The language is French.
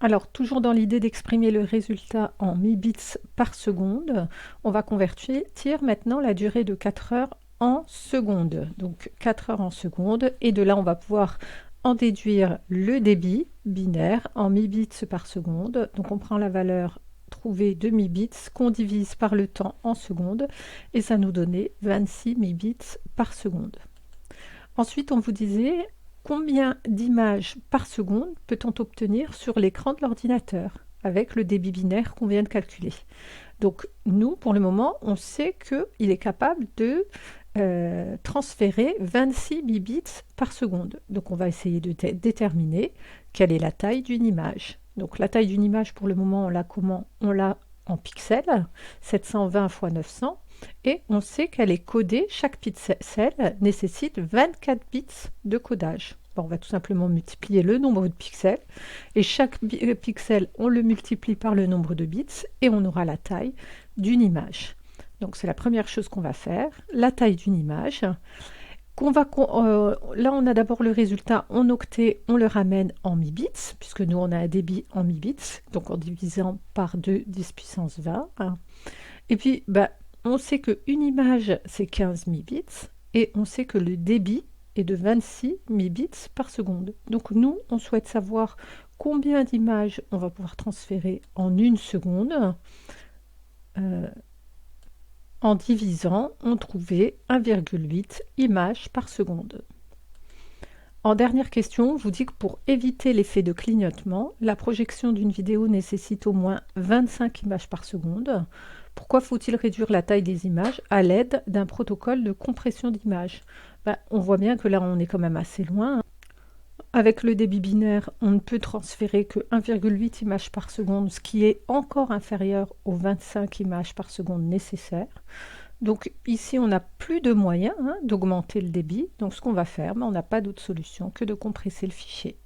Alors, toujours dans l'idée d'exprimer le résultat en mibits par seconde, on va convertir maintenant la durée de 4 heures en secondes. Donc 4 heures en secondes, et de là on va pouvoir en déduire le débit binaire en mibits par seconde. Donc on prend la valeur trouvée de mibits qu'on divise par le temps en secondes, et ça nous donnait 26 mibits par seconde. Ensuite, on vous disait combien d'images par seconde peut-on obtenir sur l'écran de l'ordinateur avec le débit binaire qu'on vient de calculer. Donc nous, pour le moment, on sait qu'il est capable de transférer 26 bits par seconde. Donc on va essayer de déterminer quelle est la taille d'une image. Donc la taille d'une image, pour le moment, on l'a comment? On l'a en pixels, 720 x 900, et on sait qu'elle est codée, chaque pixel nécessite 24 bits de codage. Bon, on va tout simplement multiplier le nombre de pixels, et chaque pixel, on le multiplie par le nombre de bits, et on aura la taille d'une image. Donc c'est la première chose qu'on va faire, la taille d'une image. Là, on a d'abord le résultat en octets, on le ramène en mibits, puisque nous, on a un débit en mibits, donc en divisant par 2 10 puissance 20. Hein. Et puis, on sait qu'une image, c'est 15 mibits, et on sait que le débit est de 26 mibits par seconde. Donc nous, on souhaite savoir combien d'images on va pouvoir transférer en une seconde. En divisant, on trouvait 1,8 images par seconde. En dernière question, on vous dit que pour éviter l'effet de clignotement, la projection d'une vidéo nécessite au moins 25 images par seconde. Pourquoi faut-il réduire la taille des images à l'aide d'un protocole de compression d'images? On voit bien que là, on est quand même assez loin. Hein. Avec le débit binaire, on ne peut transférer que 1,8 images par seconde, ce qui est encore inférieur aux 25 images par seconde nécessaires. Donc ici, on n'a plus de moyens d'augmenter le débit. Donc ce qu'on va faire, on n'a pas d'autre solution que de compresser le fichier.